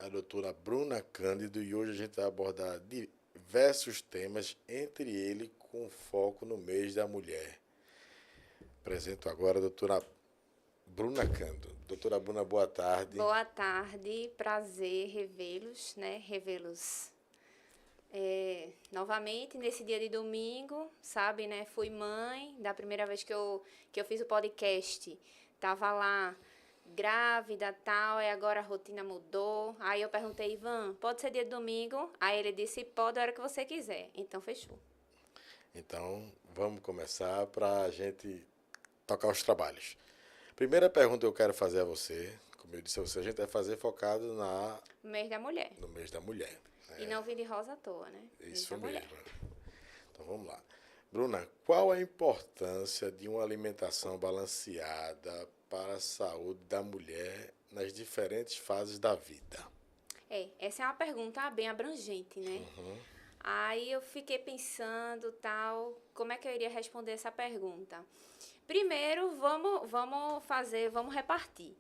a doutora Bruna Cândido, e hoje a gente vai abordar diversos temas, entre eles com foco no mês da mulher. Apresento agora a doutora Bruna Cândido. Doutora Bruna, boa tarde. Boa tarde, prazer revê-los, né? Revê-los novamente nesse dia de domingo, sabe, né? Fui mãe, da primeira vez que eu fiz o podcast, tava lá grávida tal, e agora a rotina mudou. Aí eu perguntei, Ivan, pode ser dia de domingo? Aí ele disse, pode a hora que você quiser. Então, fechou. Então, vamos começar para a gente tocar os trabalhos. Primeira pergunta que eu quero fazer a você, como eu disse a você, a gente vai fazer focado Mês da mulher. no mês da mulher. E não vim de rosa à toa, né? Mês Isso da mulher. mesmo. Então vamos lá. Bruna, qual a importância de uma alimentação balanceada para a saúde da mulher nas diferentes fases da vida? Essa é uma pergunta bem abrangente, né? Aí eu fiquei pensando, tal, como é que eu iria responder essa pergunta? Primeiro, vamos repartir.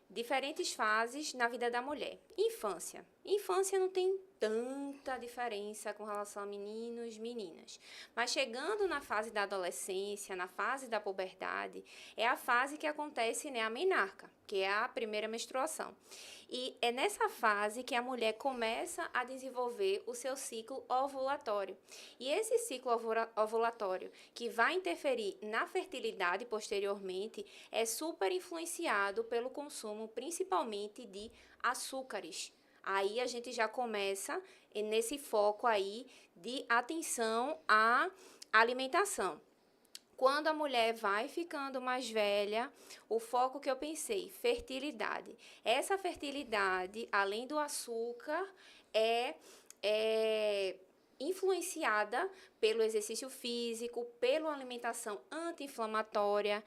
Diferentes fases na vida da mulher. Infância. Infância não tem tanta diferença com relação a meninos, meninas. Mas chegando na fase da adolescência, na fase da puberdade, é a fase que acontece, né, a menarca, que é a primeira menstruação. E é nessa fase que a mulher começa a desenvolver o seu ciclo ovulatório. E esse ciclo ovulatório, que vai interferir na fertilidade posteriormente, é super influenciado pelo consumo, principalmente de açúcares. Aí a gente já começa nesse foco aí de atenção à alimentação. Quando a mulher vai ficando mais velha, o foco que eu pensei, fertilidade. Essa fertilidade, além do açúcar, é influenciada pelo exercício físico, pela alimentação anti-inflamatória.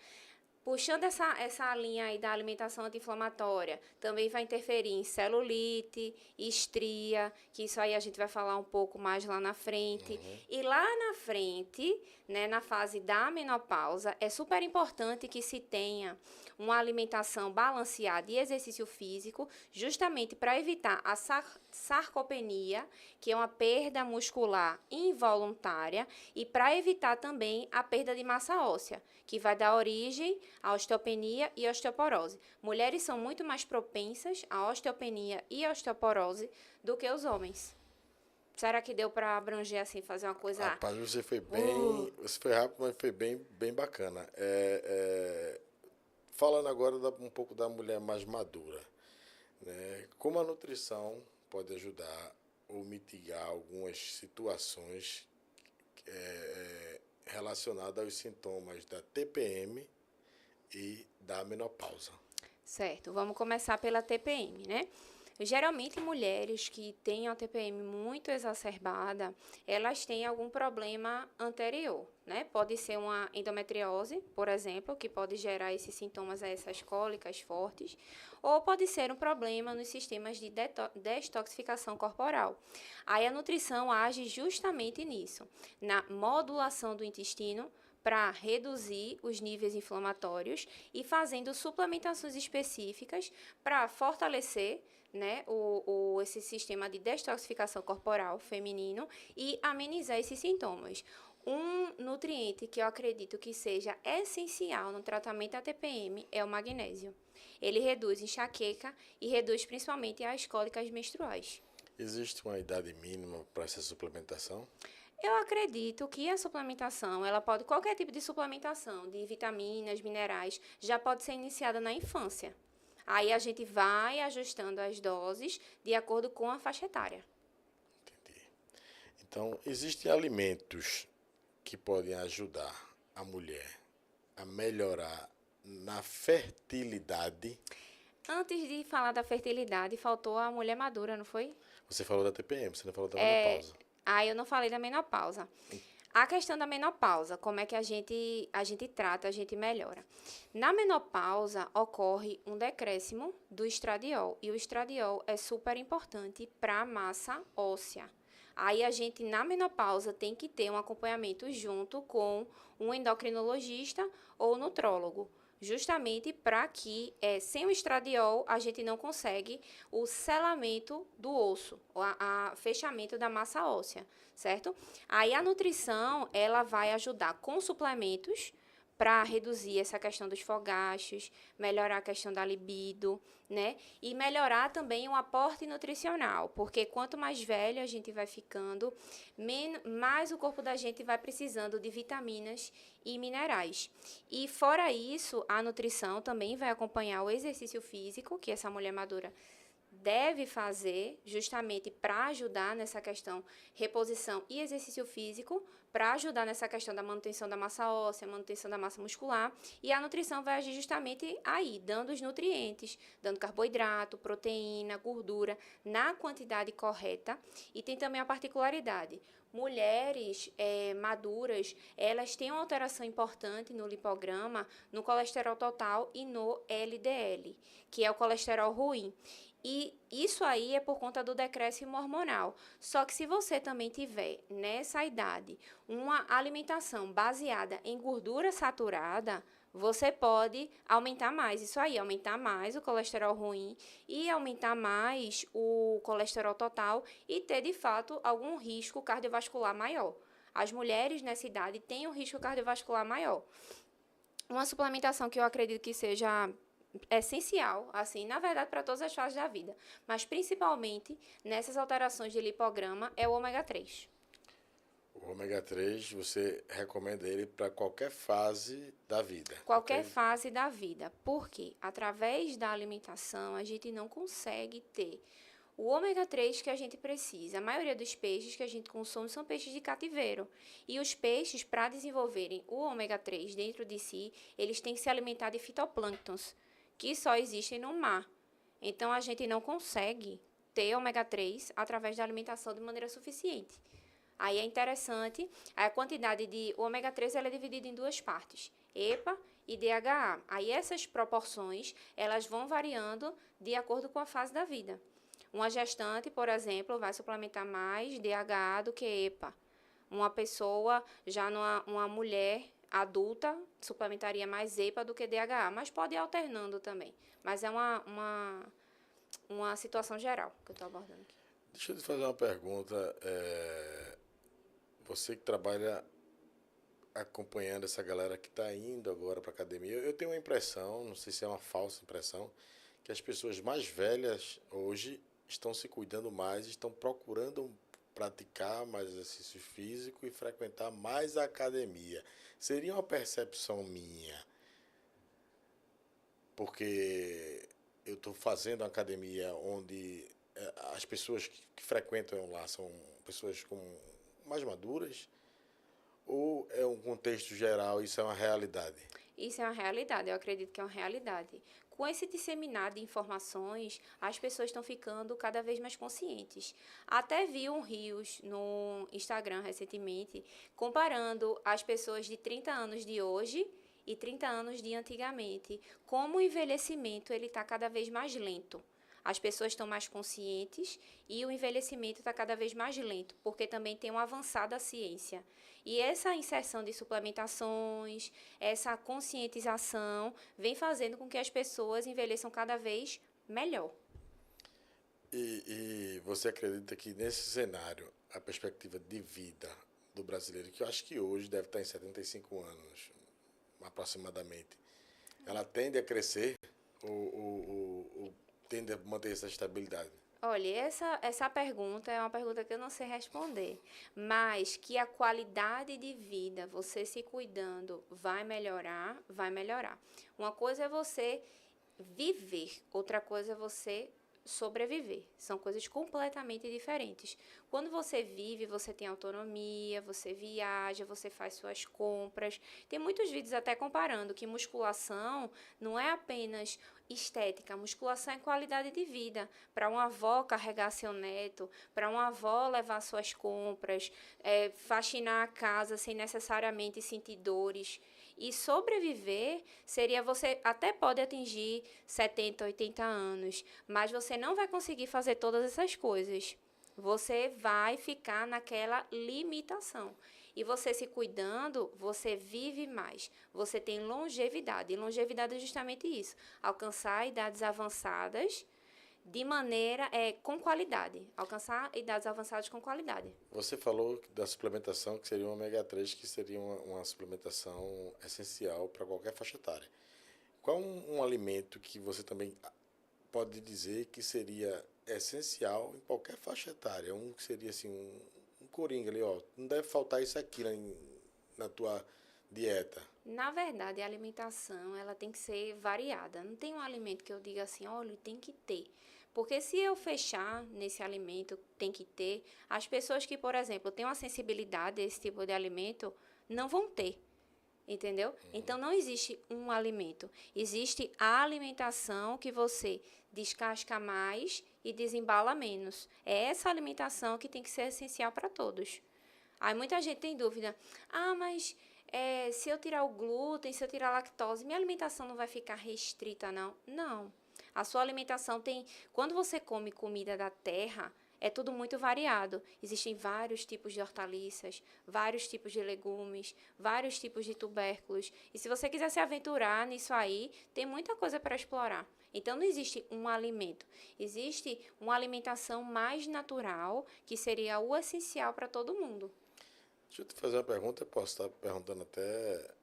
Puxando essa linha aí da alimentação anti-inflamatória, também vai interferir em celulite, estria, que isso aí a gente vai falar um pouco mais lá na frente. E lá na frente, né, na fase da menopausa, é super importante que se tenha uma alimentação balanceada e exercício físico, justamente para evitar a sarcopenia, que é uma perda muscular involuntária, e para evitar também a perda de massa óssea, que vai dar origem à osteopenia e osteoporose. Mulheres são muito mais propensas à osteopenia e osteoporose do que os homens. Será que deu para abranger assim, fazer uma coisa... Rapaz, você foi bem. Você foi rápido, mas foi bem bacana. Falando agora um pouco da mulher mais madura, né? Como a nutrição pode ajudar ou mitigar algumas situações relacionadas aos sintomas da TPM e da menopausa. Certo, vamos começar pela TPM, né? Geralmente, mulheres que têm a TPM muito exacerbada, elas têm algum problema anterior, né? Pode ser uma endometriose, por exemplo, que pode gerar esses sintomas, essas cólicas fortes, ou pode ser um problema nos sistemas de detoxificação corporal. Aí a nutrição age justamente nisso, na modulação do intestino, para reduzir os níveis inflamatórios e fazendo suplementações específicas para fortalecer, né, esse sistema de detoxificação corporal feminino e amenizar esses sintomas. Um nutriente que eu acredito que seja essencial no tratamento da TPM é o magnésio. Ele reduz enxaqueca e reduz principalmente as cólicas menstruais. Existe uma idade mínima para essa suplementação? Eu acredito que a suplementação, qualquer tipo de suplementação, de vitaminas, minerais, já pode ser iniciada na infância. Aí a gente vai ajustando as doses de acordo com a faixa etária. Entendi. Então, existem alimentos que podem ajudar a mulher a melhorar na fertilidade. Antes de falar da fertilidade, faltou a mulher madura, não foi? Você falou da TPM, você não falou da menopausa. Eu não falei da menopausa. A questão da menopausa, como é que a gente trata, a gente melhora? Na menopausa, ocorre um decréscimo do estradiol. E o estradiol é super importante para a massa óssea. Aí a gente, na menopausa, tem que ter um acompanhamento junto com um endocrinologista ou nutrólogo, justamente para que, sem o estradiol, a gente não consegue o selamento do osso, a fechamento da massa óssea, certo? Aí a nutrição, ela vai ajudar com suplementos para reduzir essa questão dos fogachos, melhorar a questão da libido, né? E melhorar também o aporte nutricional, porque quanto mais velho a gente vai ficando, mais o corpo da gente vai precisando de vitaminas e minerais. E fora isso, a nutrição também vai acompanhar o exercício físico, que essa mulher madura deve fazer justamente para ajudar nessa questão reposição e exercício físico, para ajudar nessa questão da manutenção da massa óssea, manutenção da massa muscular, e a nutrição vai agir justamente aí, dando os nutrientes, dando carboidrato, proteína, gordura, na quantidade correta. E tem também a particularidade, mulheres maduras, elas têm uma alteração importante no lipograma, no colesterol total e no LDL, que é o colesterol ruim. E isso aí é por conta do decréscimo hormonal. Só que se você também tiver, nessa idade, uma alimentação baseada em gordura saturada, você pode aumentar mais isso aí, aumentar mais o colesterol ruim e aumentar mais o colesterol total e ter, de fato, algum risco cardiovascular maior. As mulheres nessa idade têm um risco cardiovascular maior. Uma suplementação que eu acredito que seja essencial, assim, na verdade, para todas as fases da vida, mas principalmente nessas alterações de lipograma é o ômega 3. O ômega 3, você recomenda ele para qualquer fase da vida? Qualquer fase da vida, porque através da alimentação a gente não consegue ter o ômega 3 que a gente precisa. A maioria dos peixes que a gente consome são peixes de cativeiro. E os peixes, para desenvolverem o ômega 3 dentro de si, eles têm que se alimentar de fitoplânctons, que só existem no mar. Então, a gente não consegue ter ômega 3 através da alimentação de maneira suficiente. Aí é interessante, a quantidade de ômega 3 ela é dividida em duas partes, EPA e DHA. Aí essas proporções, elas vão variando de acordo com a fase da vida. Uma gestante, por exemplo, vai suplementar mais DHA do que EPA. Uma pessoa, uma mulher adulta, suplementaria mais EPA do que DHA, mas pode ir alternando também. Mas é uma situação geral que eu estou abordando aqui. Deixa eu te fazer uma pergunta. Você que trabalha acompanhando essa galera que está indo agora para a academia, eu tenho uma impressão, não sei se é uma falsa impressão, que as pessoas mais velhas hoje estão se cuidando mais, estão procurando praticar mais exercício físico e frequentar mais a academia. Seria uma percepção minha, porque eu estou fazendo uma academia onde as pessoas que frequentam lá são pessoas mais maduras, ou é um contexto geral, isso é uma realidade? Isso é uma realidade, eu acredito que é uma realidade. Com esse disseminar de informações, as pessoas estão ficando cada vez mais conscientes. Até vi um Reels no Instagram recentemente, comparando as pessoas de 30 anos de hoje e 30 anos de antigamente. Como o envelhecimento está cada vez mais lento. As pessoas estão mais conscientes e o envelhecimento está cada vez mais lento, porque também tem uma avançada ciência. E essa inserção de suplementações, essa conscientização, vem fazendo com que as pessoas envelheçam cada vez melhor. E você acredita que nesse cenário, a perspectiva de vida do brasileiro, que eu acho que hoje deve estar em 75 anos, aproximadamente, ela tende a crescer ou tende a manter essa estabilidade? Olha, essa pergunta é uma pergunta que eu não sei responder, mas que a qualidade de vida, você se cuidando, vai melhorar, vai melhorar. Uma coisa é você viver, outra coisa é você sobreviver. São coisas completamente diferentes. Quando você vive, você tem autonomia, você viaja, você faz suas compras. Tem muitos vídeos até comparando que musculação não é apenas estética, musculação é qualidade de vida. Para uma avó carregar seu neto, para uma avó levar suas compras, faxinar a casa sem necessariamente sentir dores. E sobreviver seria você até pode atingir 70, 80 anos, mas você não vai conseguir fazer todas essas coisas. Você vai ficar naquela limitação. E você se cuidando, você vive mais. Você tem longevidade. E longevidade é justamente isso. Alcançar idades avançadas de maneira, com qualidade. Alcançar idades avançadas com qualidade. Você falou da suplementação, que seria um ômega 3, que seria uma suplementação essencial para qualquer faixa etária. Qual um alimento que você também pode dizer que seria essencial em qualquer faixa etária? Um que seria assim, um coringa ali, ó. Não deve faltar isso aqui na tua dieta. Na verdade, a alimentação, ela tem que ser variada. Não tem um alimento que eu diga assim, olha, tem que ter. Porque se eu fechar nesse alimento, tem que ter, as pessoas que, por exemplo, têm uma sensibilidade a esse tipo de alimento, não vão ter. Entendeu? Então, não existe um alimento. Existe a alimentação que você descasca mais e desembala menos. É essa alimentação que tem que ser essencial para todos. Aí muita gente tem dúvida. Ah, mas se eu tirar o glúten, se eu tirar a lactose, minha alimentação não vai ficar restrita, não? Não. A sua alimentação tem... Quando você come comida da terra, é tudo muito variado. Existem vários tipos de hortaliças, vários tipos de legumes, vários tipos de tubérculos. E se você quiser se aventurar nisso aí, tem muita coisa para explorar. Então, não existe um alimento. Existe uma alimentação mais natural, que seria o essencial para todo mundo. Deixa eu te fazer uma pergunta, eu posso estar perguntando até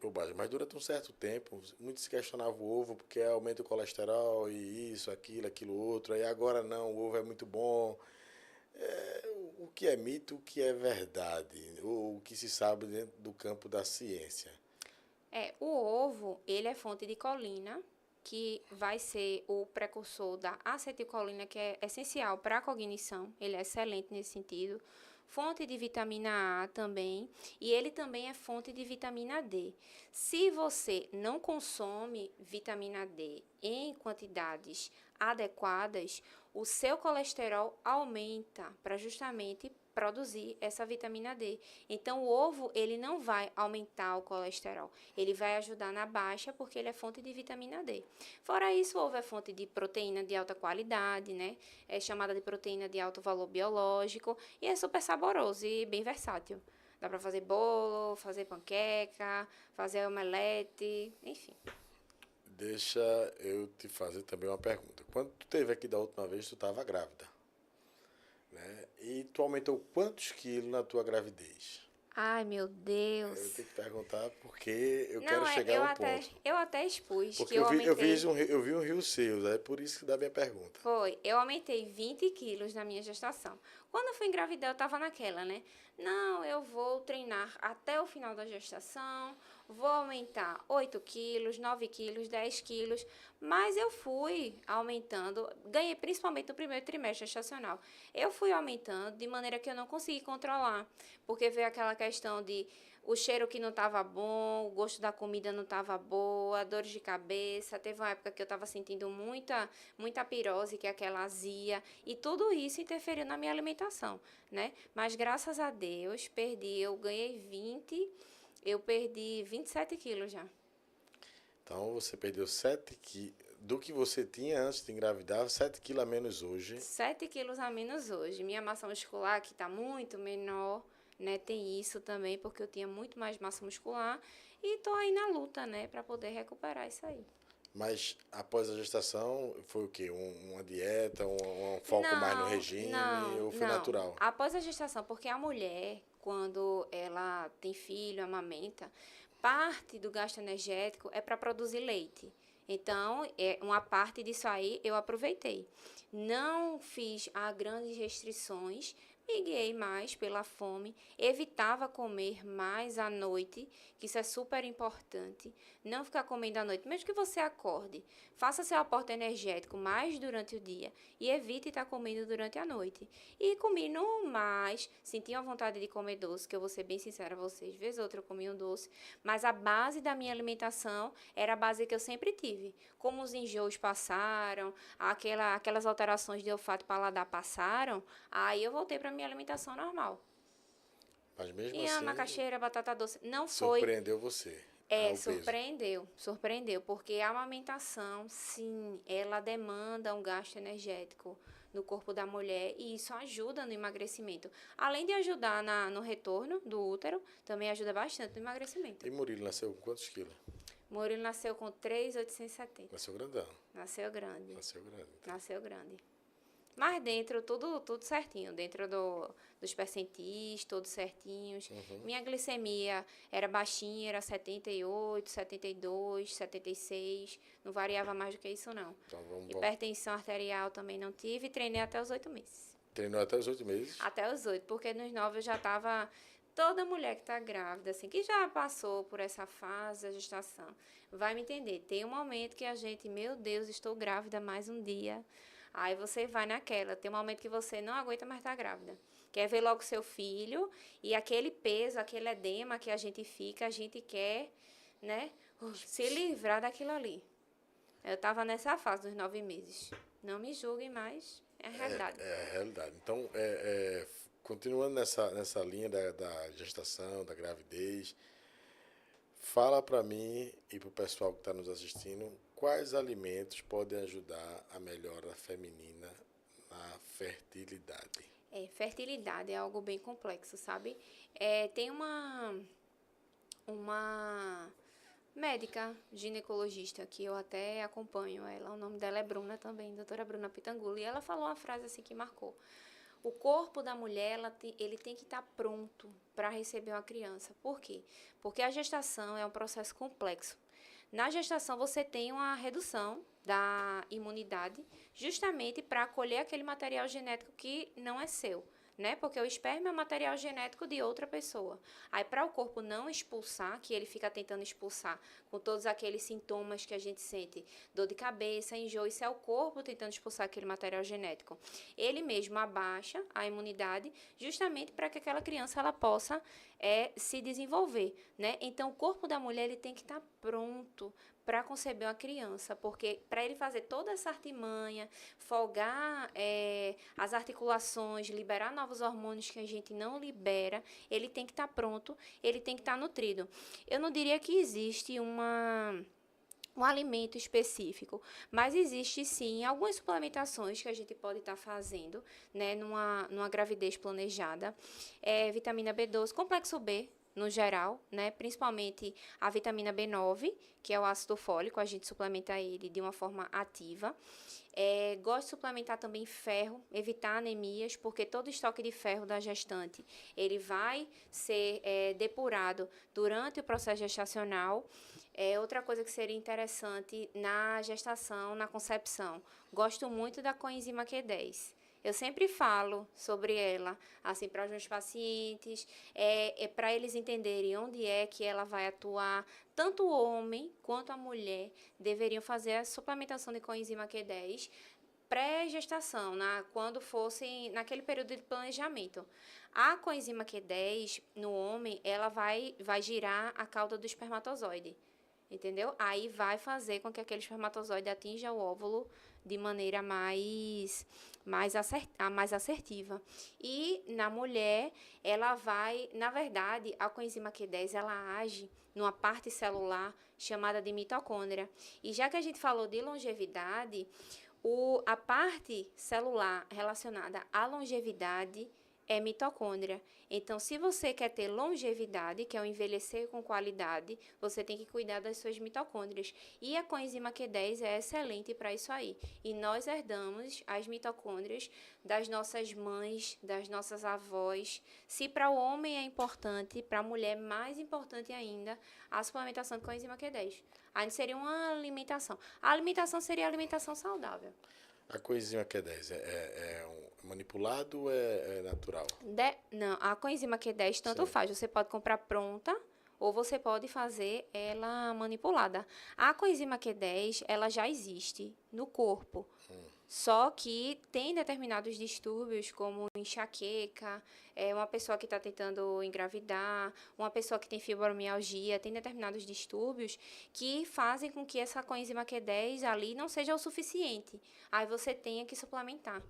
bobagem, mas durante um certo tempo, muito se questionava o ovo porque aumenta o colesterol e isso, aquilo outro, aí agora não, o ovo é muito bom. O que é mito, o que é verdade, o que se sabe dentro do campo da ciência? O ovo, ele é fonte de colina, que vai ser o precursor da acetilcolina, que é essencial para a cognição, ele é excelente nesse sentido. Fonte de vitamina A também, e ele também é fonte de vitamina D. Se você não consome vitamina D em quantidades adequadas, o seu colesterol aumenta para justamente produzir essa vitamina D. Então, o ovo, ele não vai aumentar o colesterol. Ele vai ajudar na baixa porque ele é fonte de vitamina D. Fora isso, o ovo é fonte de proteína de alta qualidade, né? É chamada de proteína de alto valor biológico e é super saboroso e bem versátil. Dá para fazer bolo, fazer panqueca, fazer omelete, enfim. Deixa eu te fazer também uma pergunta. Quando tu teve aqui da última vez, tu estava grávida, né? E tu aumentou quantos quilos na tua gravidez? Ai, meu Deus. Eu tenho que perguntar porque eu Não, quero chegar a um ponto. eu até expus Porque que eu aumentei. eu vi um rio seu, é por isso que dá a minha pergunta. Foi, eu aumentei 20 quilos na minha gestação. Quando eu fui engravidar, eu tava naquela, né? Não, eu vou treinar até o final da gestação, vou aumentar 8 quilos, 9 quilos, 10 quilos, mas eu fui aumentando, ganhei principalmente no primeiro trimestre gestacional. Eu fui aumentando de maneira que eu não consegui controlar, porque veio aquela questão de o cheiro que não estava bom, o gosto da comida não estava boa, dores de cabeça. Teve uma época que eu estava sentindo muita pirose, que é aquela azia, e tudo isso interferiu na minha alimentação, né? Mas graças a Deus, eu ganhei 20, eu perdi 27 quilos já. Então você perdeu 7 quilos. Do que você tinha antes de engravidar, 7 quilos a menos hoje. 7 quilos a menos hoje. Minha massa muscular, que está muito menor, né? Tem isso também, porque eu tinha muito mais massa muscular e tô aí na luta, né, para poder recuperar isso aí. Mas após a gestação, foi o quê? Uma dieta, um foco mais no regime ou foi natural? Após a gestação, porque a mulher, quando ela tem filho, amamenta, parte do gasto energético é para produzir leite. Então, uma parte disso aí eu aproveitei. Não fiz grandes restrições, me guiei mais pela fome, evitava comer mais à noite, que isso é super importante. Não ficar comendo à noite, mesmo que você acorde. Faça seu aporte energético mais durante o dia e evite estar comendo durante a noite. E comi no mais, senti uma vontade de comer doce, que eu vou ser bem sincera a vocês, vez ou outra eu comi um doce, mas a base da minha alimentação era a base que eu sempre tive. Como os enjoos passaram, aquelas alterações de olfato e paladar passaram, aí eu voltei para minha alimentação normal. Mas mesmo E assim, macaxeira, batata doce, não foi... surpreendeu você. ao peso? Surpreendeu, porque a amamentação, sim, ela demanda um gasto energético no corpo da mulher e isso ajuda no emagrecimento. Além de ajudar no retorno do útero, também ajuda bastante no emagrecimento. E Murilo nasceu com quantos quilos? Murilo nasceu com 3.870. Nasceu grandão. Nasceu grande. Nasceu grande. Nasceu grande. Mas dentro, tudo certinho. Dentro dos percentis, todos certinhos. Minha glicemia era baixinha, era 78, 72, 76. Não variava mais do que isso, não. Então vamos. Hipertensão arterial também não tive. E treinei até os 8 meses. Treinou até os 8 meses? Até os 8, porque nos 9 eu já estava... Toda mulher que está grávida, assim, que já passou por essa fase da gestação, vai me entender. Tem um momento que a gente, meu Deus, estou grávida mais um dia. Aí você vai naquela. Tem um momento que você não aguenta mais estar grávida. Quer ver logo seu filho e aquele peso, aquele edema que a gente fica, a gente quer, né, se livrar daquilo ali. Eu estava nessa fase dos 9 meses. Não me julguem mais, é a realidade. É a realidade. Então, continuando nessa linha da gestação, da gravidez, fala para mim e para o pessoal que está nos assistindo, quais alimentos podem ajudar a melhora feminina na fertilidade? Fertilidade é algo bem complexo, sabe? Tem uma médica ginecologista que eu até acompanho ela, o nome dela é Bruna também, doutora Bruna Pitangula, e ela falou uma frase assim que marcou. O corpo da mulher, ele tem que estar pronto para receber uma criança. Por quê? Porque a gestação é um processo complexo. Na gestação, você tem uma redução da imunidade, justamente para acolher aquele material genético que não é seu, né? Porque o esperma é um material genético de outra pessoa. Aí, para o corpo não expulsar, que ele fica tentando expulsar com todos aqueles sintomas que a gente sente, dor de cabeça, enjoo, isso é o corpo tentando expulsar aquele material genético. Ele mesmo abaixa a imunidade, justamente para que aquela criança ela possa se desenvolver, né? Então, o corpo da mulher ele tem que estar pronto para conceber uma criança, porque para ele fazer toda essa artimanha, folgar as articulações, liberar novos hormônios que a gente não libera, ele tem que estar pronto, ele tem que estar nutrido. Eu não diria que existe um alimento específico, mas existe sim algumas suplementações que a gente pode estar fazendo, né, numa gravidez planejada. Vitamina B12, complexo B, no geral, né? Principalmente a vitamina B9, que é o ácido fólico, a gente suplementa ele de uma forma ativa. Gosto de suplementar também ferro, evitar anemias, porque todo estoque de ferro da gestante, ele vai ser depurado durante o processo gestacional. Outra coisa que seria interessante na gestação, na concepção, gosto muito da coenzima Q10. Eu sempre falo sobre ela, assim, para os meus pacientes, para eles entenderem onde é que ela vai atuar. Tanto o homem quanto a mulher deveriam fazer a suplementação de coenzima Q10 pré-gestação, quando fossem naquele período de planejamento. A coenzima Q10, no homem, ela vai girar a cauda do espermatozoide, entendeu? Aí vai fazer com que aquele espermatozoide atinja o óvulo de maneira mais assertiva. E na mulher, ela vai, na verdade, a coenzima Q10, ela age numa parte celular chamada de mitocôndria. E já que a gente falou de longevidade, a parte celular relacionada à longevidade é mitocôndria. Então, se você quer ter longevidade, que é o envelhecer com qualidade, você tem que cuidar das suas mitocôndrias. E a coenzima Q10 é excelente para isso aí. E nós herdamos as mitocôndrias das nossas mães, das nossas avós. Se para o homem é importante, para a mulher mais importante ainda, a suplementação de coenzima Q10. Aí seria uma alimentação. A alimentação seria a alimentação saudável. A coenzima Q10 manipulado ou é natural? Não, a coenzima Q10 tanto faz. Você pode comprar pronta ou você pode fazer ela manipulada. A coenzima Q10, ela já existe no corpo. Só que tem determinados distúrbios, como enxaqueca, uma pessoa que está tentando engravidar, uma pessoa que tem fibromialgia, tem determinados distúrbios que fazem com que essa coenzima Q10 ali não seja o suficiente. Aí você tenha que suplementar.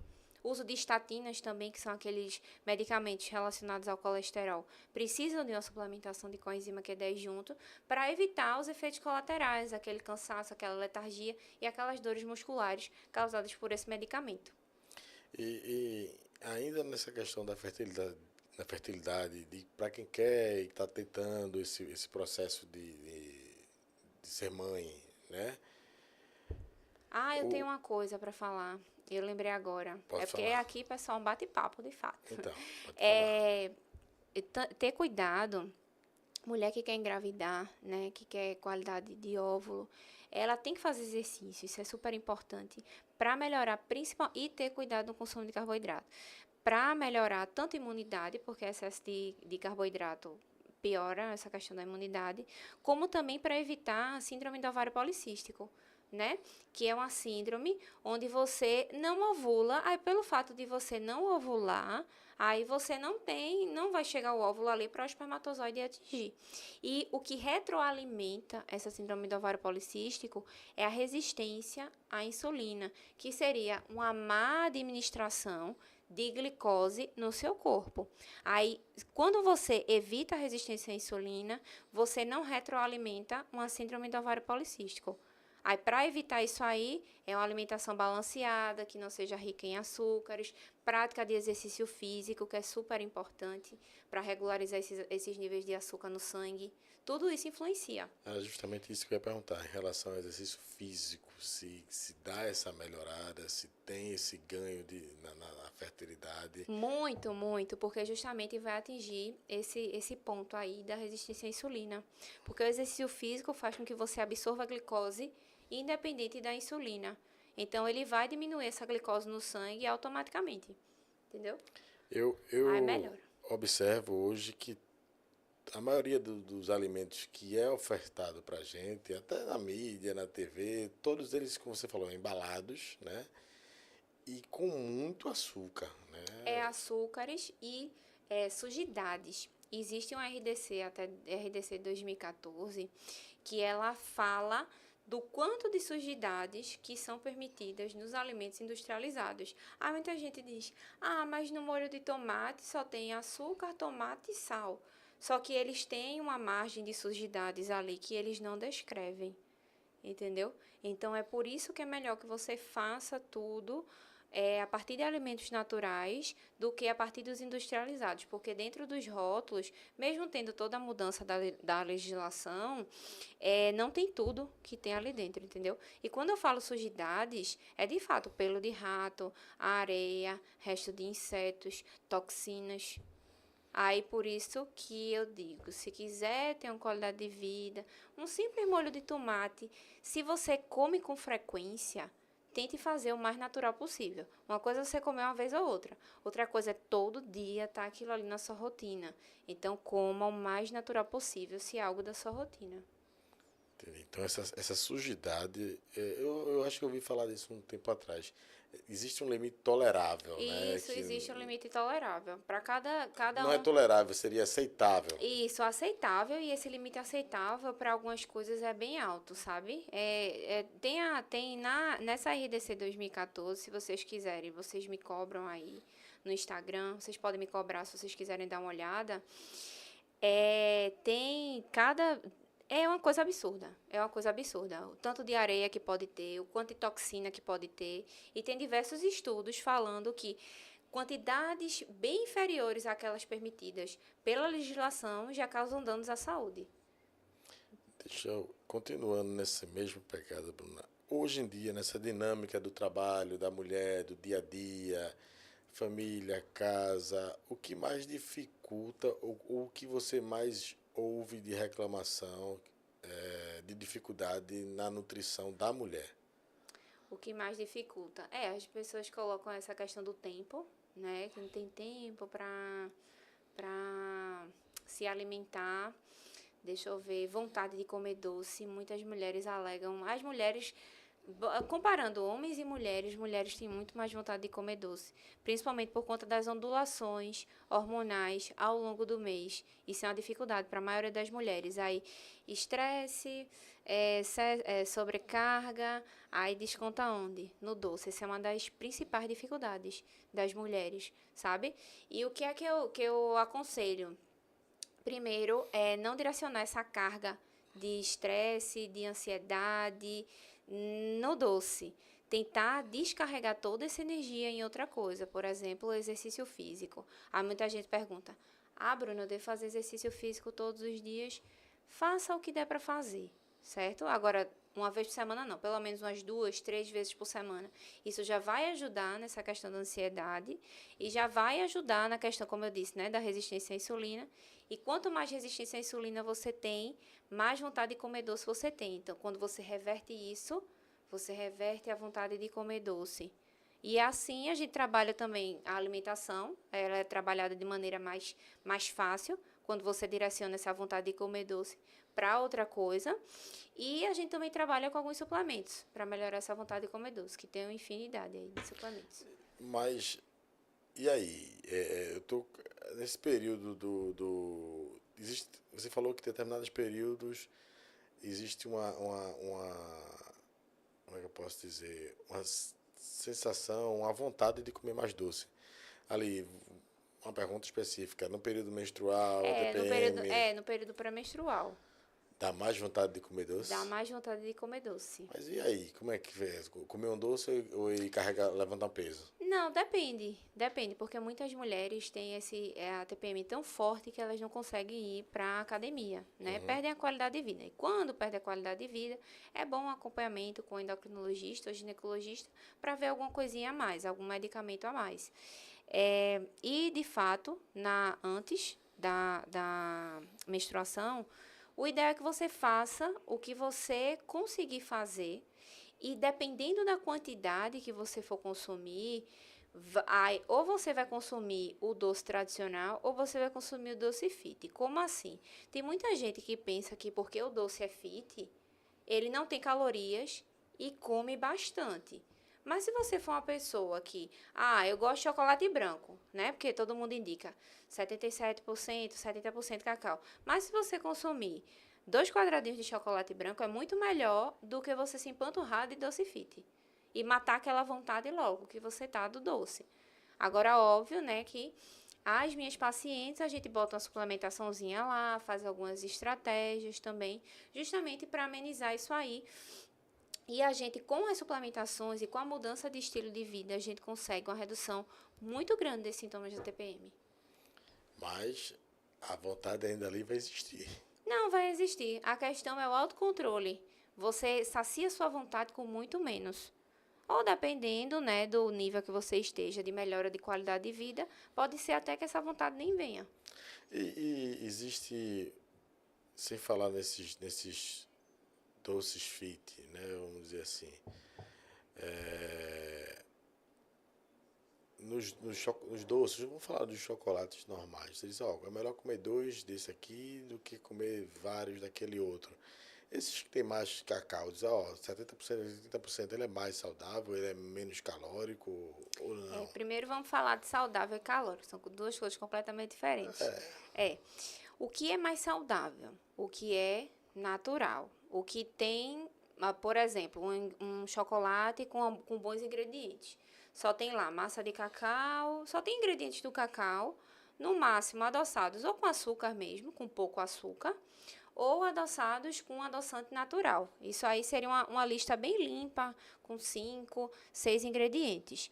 Uso de estatinas também, que são aqueles medicamentos relacionados ao colesterol, precisam de uma suplementação de coenzima Q10 junto para evitar os efeitos colaterais, aquele cansaço, aquela letargia e aquelas dores musculares causadas por esse medicamento. E ainda nessa questão da fertilidade, para quem quer e está tentando esse processo de ser mãe, né? Eu tenho uma coisa para falar. Eu lembrei agora. Pode Porque falar. aqui, pessoal, um bate-papo, de fato. Então, pode falar. Ter cuidado, mulher que quer engravidar, né, que quer qualidade de óvulo, ela tem que fazer exercício, isso é super importante, para melhorar, e ter cuidado no consumo de carboidrato. Para melhorar tanto a imunidade, porque excesso de carboidrato piora essa questão da imunidade, como também para evitar a síndrome do ovário policístico, né? Que é uma síndrome onde você não ovula, aí pelo fato de você não ovular, aí você não vai chegar o óvulo ali para o espermatozoide atingir. E o que retroalimenta essa síndrome do ovário policístico é a resistência à insulina, que seria uma má administração de glicose no seu corpo. Aí, quando você evita a resistência à insulina, você não retroalimenta uma síndrome do ovário policístico. Aí, para evitar isso aí, é uma alimentação balanceada, que não seja rica em açúcares, prática de exercício físico, que é super importante para regularizar esses níveis de açúcar no sangue. Tudo isso influencia. Era justamente isso que eu ia perguntar, em relação ao exercício físico, se dá essa melhorada, se tem esse ganho na fertilidade. Muito, muito, porque justamente vai atingir esse ponto aí da resistência à insulina. Porque o exercício físico faz com que você absorva a glicose independente da insulina. Então, ele vai diminuir essa glicose no sangue automaticamente. Entendeu? Eu Aí melhora. observo hoje que a maioria dos alimentos que é ofertado para a gente, até na mídia, na TV, todos eles, como você falou, embalados, né? E com muito açúcar, né? Açúcares e sujidades. Existe um RDC, até RDC 2014, que ela fala do quanto de sujidades que são permitidas nos alimentos industrializados. Aí muita gente diz, mas no molho de tomate só tem açúcar, tomate e sal. Só que eles têm uma margem de sujidades ali que eles não descrevem, entendeu? Então, é por isso que é melhor que você faça tudo a partir de alimentos naturais do que a partir dos industrializados, porque dentro dos rótulos, mesmo tendo toda a mudança da legislação, não tem tudo que tem ali dentro, entendeu? E quando eu falo sujidades, é de fato pelo de rato, areia, resto de insetos, toxinas. Aí, por isso que eu digo, se quiser ter uma qualidade de vida, um simples molho de tomate, se você come com frequência, tente fazer o mais natural possível. Uma coisa é você comer uma vez ou outra. Outra coisa é todo dia estar aquilo ali na sua rotina. Então, coma o mais natural possível, se é algo da sua rotina. Entendi. Então, essa sujidade, eu acho que eu ouvi falar disso um tempo atrás. Existe um limite tolerável, né? Isso, existe um limite tolerável. Para cada Não um. é tolerável, seria aceitável. Isso, aceitável, e esse limite aceitável para algumas coisas é bem alto, sabe? Nessa RDC 2014, se vocês quiserem, vocês me cobram aí no Instagram, vocês podem me cobrar se vocês quiserem dar uma olhada. É uma coisa absurda, o tanto de areia que pode ter, o quanto de toxina que pode ter, e tem diversos estudos falando que quantidades bem inferiores àquelas permitidas pela legislação já causam danos à saúde. Deixa eu, continuando nesse mesmo pecado, Bruna. Hoje em dia, nessa dinâmica do trabalho, da mulher, do dia a dia, família, casa, o que mais dificulta, o que você mais ouve de reclamação, de dificuldade na nutrição da mulher? O que mais dificulta? As pessoas colocam essa questão do tempo, né? Que não tem tempo para se alimentar. Deixa eu ver, vontade de comer doce. Muitas mulheres alegam. As mulheres, comparando homens e mulheres têm muito mais vontade de comer doce. Principalmente por conta das ondulações hormonais ao longo do mês. Isso é uma dificuldade para a maioria das mulheres. Aí, estresse, sobrecarga, aí desconta onde? No doce. Essa é uma das principais dificuldades das mulheres, sabe? E o que é que eu aconselho? Primeiro, é não direcionar essa carga de estresse, de ansiedade no doce. Tentar descarregar toda essa energia em outra coisa. Por exemplo, o exercício físico. Há muita gente pergunta: Ah, Bruno, eu devo fazer exercício físico todos os dias? Faça o que der para fazer, certo? Agora, uma vez por semana não, pelo menos umas 2, 3 vezes por semana. Isso já vai ajudar nessa questão da ansiedade e já vai ajudar na questão, como eu disse, né, da resistência à insulina. E quanto mais resistência à insulina você tem, mais vontade de comer doce você tem. Então, quando você reverte isso, você reverte a vontade de comer doce. E assim a gente trabalha também a alimentação, ela é trabalhada de maneira mais fácil, quando você direciona essa vontade de comer doce para outra coisa. E a gente também trabalha com alguns suplementos para melhorar essa vontade de comer doce, que tem uma infinidade aí de suplementos. Mas, e aí? Eu tô nesse período existe, você falou que em determinados períodos existe como é que eu posso dizer? Uma sensação, uma vontade de comer mais doce. Ali, uma pergunta específica. No período menstrual, TPM, No período pré-menstrual. dá mais vontade de comer doce? Dá mais vontade de comer doce. Mas e aí? Como é que fez? Comer um doce ou ir levantar um peso? Não, depende. Depende, porque muitas mulheres têm a TPM tão forte que elas não conseguem ir para a academia, né? Perdem a qualidade de vida. E quando perde a qualidade de vida, é bom um acompanhamento com o endocrinologista ou ginecologista para ver alguma coisinha a mais, algum medicamento a mais. E, de fato, antes da menstruação, o ideal é que você faça o que você conseguir fazer e dependendo da quantidade que você for consumir, ou você vai consumir o doce tradicional ou você vai consumir o doce fit. Como assim? Tem muita gente que pensa que porque o doce é fit, ele não tem calorias e come bastante. Mas se você for uma pessoa que, eu gosto de chocolate branco, né? Porque todo mundo indica 77%, 70% cacau. Mas se você consumir 2 quadradinhos de chocolate branco, é muito melhor do que você se empanturrar de doce fit. E matar aquela vontade logo que você tá do doce. Agora, óbvio, né, que as minhas pacientes, a gente bota uma suplementaçãozinha lá, faz algumas estratégias também, justamente para amenizar isso aí. E a gente, com as suplementações e com a mudança de estilo de vida, a gente consegue uma redução muito grande desses sintomas da TPM. Mas a vontade ainda ali vai existir. Não vai existir. A questão é o autocontrole. Você sacia sua vontade com muito menos. Ou dependendo, né, do nível que você esteja de melhora de qualidade de vida, pode ser até que essa vontade nem venha. E existe, sem falar nesses doces fit, né, vamos dizer assim, nos doces, vamos falar dos chocolates normais. Você diz, é melhor comer 2 desse aqui do que comer vários daquele outro. Esses que tem mais cacau, diz, 70%, 80% ele é mais saudável, ele é menos calórico ou não? Primeiro vamos falar de saudável e calórico, são duas coisas completamente diferentes. O que é mais saudável? O que é natural? O que tem, por exemplo, um chocolate com bons ingredientes. Só tem lá massa de cacau, só tem ingredientes do cacau, no máximo adoçados ou com açúcar mesmo, com pouco açúcar, ou adoçados com adoçante natural. Isso aí seria uma lista bem limpa, com 5, 6 ingredientes.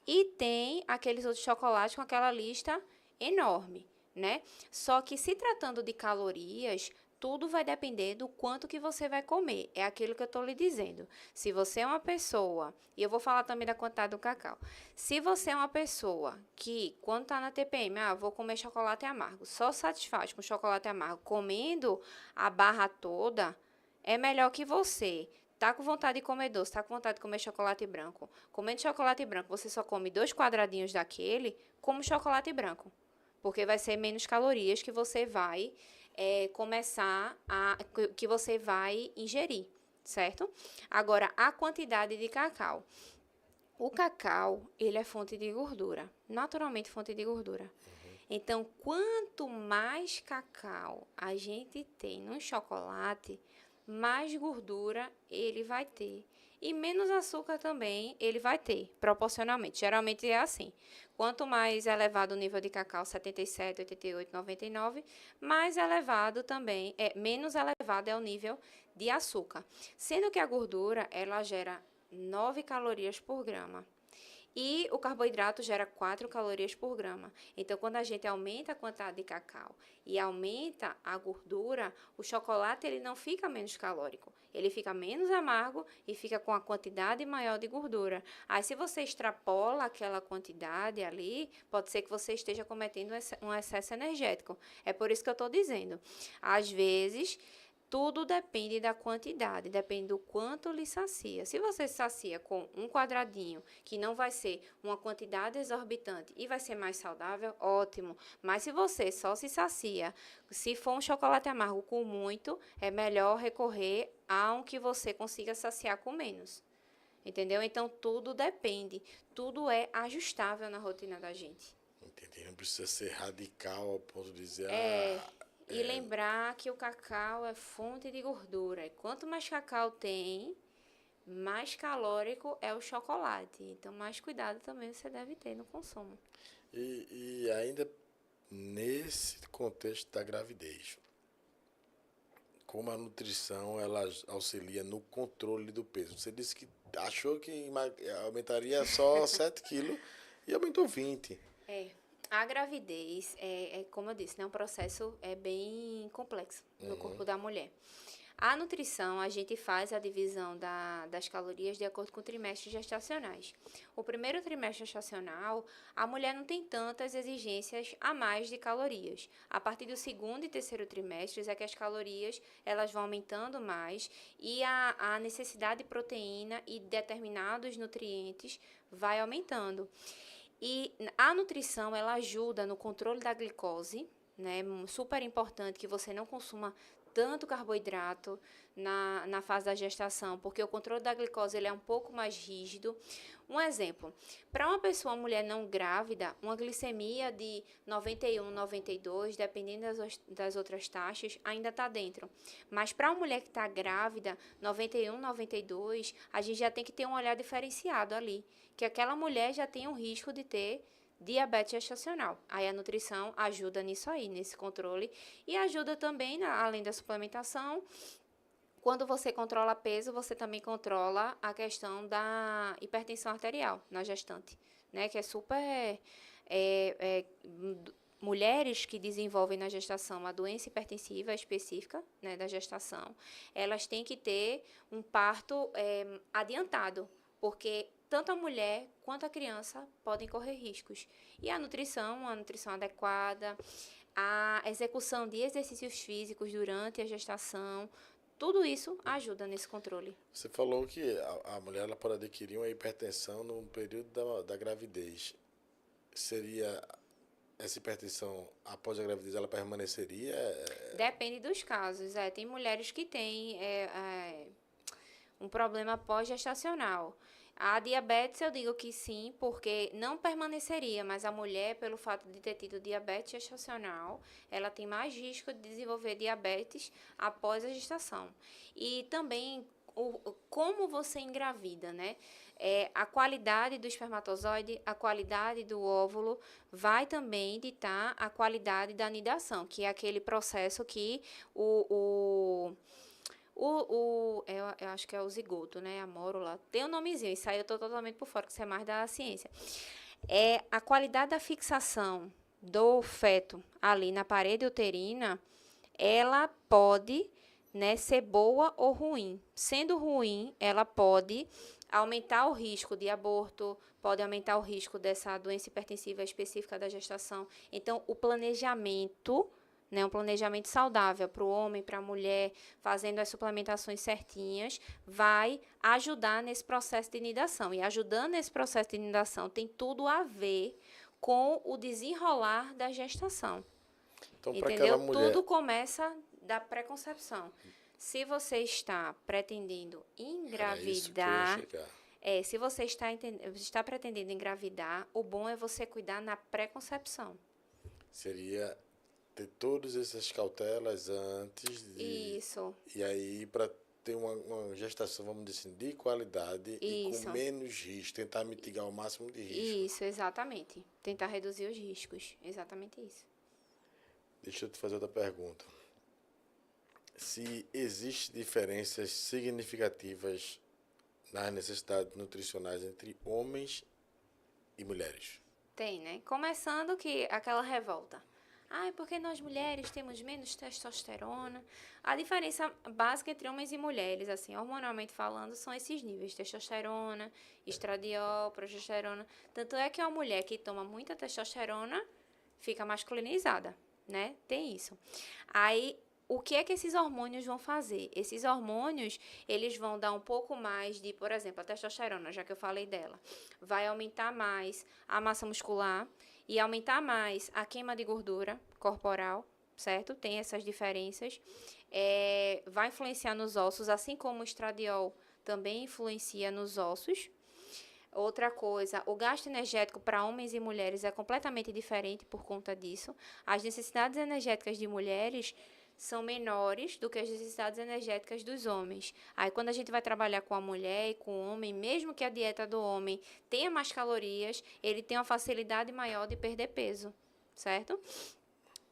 E tem aqueles outros chocolates com aquela lista enorme, né? Só que se tratando de calorias, tudo vai depender do quanto que você vai comer. É aquilo que eu estou lhe dizendo. Se você é uma pessoa, e eu vou falar também da quantidade do cacau. Se você é uma pessoa que, quando está na TPM, vou comer chocolate amargo, só satisfaz com chocolate amargo, comendo a barra toda, é melhor que você. Tá com vontade de comer doce, tá com vontade de comer chocolate branco. Comendo chocolate branco, você só come 2 quadradinhos daquele, como chocolate branco. Porque vai ser menos calorias que você vai que você vai ingerir, certo? Agora, a quantidade de cacau. O cacau, ele é fonte de gordura, naturalmente fonte de gordura. Então, quanto mais cacau a gente tem no chocolate, mais gordura ele vai ter. E menos açúcar também ele vai ter, proporcionalmente. Geralmente é assim. Quanto mais elevado o nível de cacau, 77, 88, 99, mais elevado também, menos elevado é o nível de açúcar. Sendo que a gordura, ela gera 9 calorias por grama. E o carboidrato gera 4 calorias por grama. Então, quando a gente aumenta a quantidade de cacau e aumenta a gordura, o chocolate ele não fica menos calórico. Ele fica menos amargo e fica com a quantidade maior de gordura. Aí, se você extrapola aquela quantidade ali, pode ser que você esteja cometendo um excesso energético. É por isso que eu estou dizendo. Às vezes, tudo depende da quantidade, depende do quanto lhe sacia. Se você se sacia com um quadradinho, que não vai ser uma quantidade exorbitante e vai ser mais saudável, ótimo. Mas se você só se sacia, se for um chocolate amargo com muito, é melhor recorrer a um que você consiga saciar com menos. Entendeu? Então, tudo depende. Tudo é ajustável na rotina da gente. Entendi. Não precisa ser radical ao ponto de dizer, E lembrar que o cacau é fonte de gordura. E quanto mais cacau tem, mais calórico é o chocolate. Então, mais cuidado também você deve ter no consumo. E ainda nesse contexto da gravidez, como a nutrição ela auxilia no controle do peso? Você disse que achou que aumentaria só 7 quilos e aumentou 20. A gravidez, como eu disse, né, um processo bem complexo no corpo da mulher. A nutrição, a gente faz a divisão das calorias de acordo com trimestres gestacionais. O primeiro trimestre gestacional, a mulher não tem tantas exigências a mais de calorias. A partir do segundo e terceiro trimestres é que as calorias elas vão aumentando mais e a necessidade de proteína e determinados nutrientes vai aumentando. E a nutrição, ela ajuda no controle da glicose, né? Super importante que você não consuma tanto carboidrato na fase da gestação, porque o controle da glicose ele é um pouco mais rígido. Um exemplo, para uma pessoa, uma mulher não grávida, uma glicemia de 91, 92, dependendo das outras taxas, ainda está dentro. Mas para uma mulher que está grávida, 91, 92, a gente já tem que ter um olhar diferenciado ali, que aquela mulher já tem um risco de ter diabetes gestacional. Aí a nutrição ajuda nisso aí, nesse controle, e ajuda também, além da suplementação. Quando você controla peso, você também controla a questão da hipertensão arterial na gestante, né? Que é super... mulheres que desenvolvem na gestação uma doença hipertensiva específica, né, da gestação, elas têm que ter um parto adiantado, porque tanto a mulher quanto a criança podem correr riscos. E a nutrição adequada, a execução de exercícios físicos durante a gestação, tudo isso ajuda nesse controle. Você falou que a mulher ela pode adquirir uma hipertensão no período da gravidez. Seria essa hipertensão após a gravidez, ela permaneceria? Depende dos casos. Tem mulheres que têm um problema pós-gestacional. A diabetes, eu digo que sim, porque não permaneceria, mas a mulher, pelo fato de ter tido diabetes gestacional, ela tem mais risco de desenvolver diabetes após a gestação. E também, como você engravida, né? A qualidade do espermatozoide, a qualidade do óvulo, vai também ditar a qualidade da nidação, que é aquele processo que eu acho que é o zigoto, né? A mórula. Tem um nomezinho, isso aí eu estou totalmente por fora, que isso é mais da ciência. A qualidade da fixação do feto ali na parede uterina, ela pode, né, ser boa ou ruim. Sendo ruim, ela pode aumentar o risco de aborto, pode aumentar o risco dessa doença hipertensiva específica da gestação. Então, o planejamento, né, um planejamento saudável para o homem, para a mulher, fazendo as suplementações certinhas, vai ajudar nesse processo de nidação. E ajudando nesse processo de nidação tem tudo a ver com o desenrolar da gestação. Então, entendeu? Mulher... Tudo começa da pré-concepção. Se você está pretendendo engravidar, se você está pretendendo engravidar, o bom é você cuidar na pré-concepção. Seria ter todas essas cautelas antes de... Isso, E aí, para ter uma gestação, vamos dizer assim, de qualidade e com isso, menos risco, tentar mitigar o máximo de risco. isso, exatamente. Tentar reduzir os riscos, exatamente isso. Deixa eu te fazer outra pergunta. Se existem diferenças significativas nas necessidades nutricionais entre homens e mulheres? Tem, né? Começando que aquela revolta. Ah, porque nós mulheres temos menos testosterona. A diferença básica entre homens e mulheres, assim, hormonalmente falando, são esses níveis: testosterona, estradiol, progesterona. Tanto é que uma mulher que toma muita testosterona fica masculinizada, né? Tem isso. Aí, o que é que esses hormônios vão fazer? Esses hormônios, eles vão dar um pouco mais de, por exemplo, a testosterona, já que eu falei dela, vai aumentar mais a massa muscular e aumentar mais a queima de gordura corporal, certo? Tem essas diferenças. Vai influenciar nos ossos, assim como o estradiol também influencia nos ossos. Outra coisa, o gasto energético para homens e mulheres é completamente diferente por conta disso. As necessidades energéticas de mulheres são menores do que as necessidades energéticas dos homens. Aí, quando a gente vai trabalhar com a mulher e com o homem, mesmo que a dieta do homem tenha mais calorias, ele tem uma facilidade maior de perder peso, certo?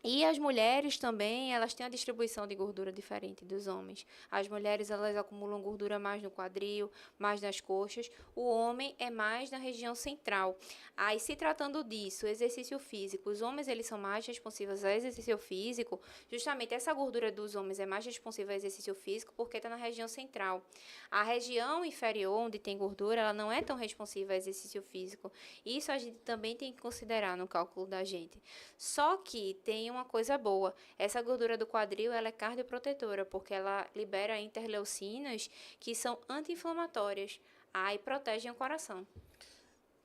E as mulheres também, elas têm a distribuição de gordura diferente dos homens. As mulheres, elas acumulam gordura mais no quadril, mais nas coxas. O homem é mais na região central. Aí, se tratando disso, exercício físico, os homens, eles são mais responsivos ao exercício físico. Justamente essa gordura dos homens é mais responsiva ao exercício físico porque está na região central. A região inferior, onde tem gordura, ela não é tão responsiva ao exercício físico. Isso a gente também tem que considerar no cálculo da gente. Só que tem uma coisa boa. Essa gordura do quadril, ela é cardioprotetora, porque ela libera interleucinas que são anti-inflamatórias. Aí protegem o coração.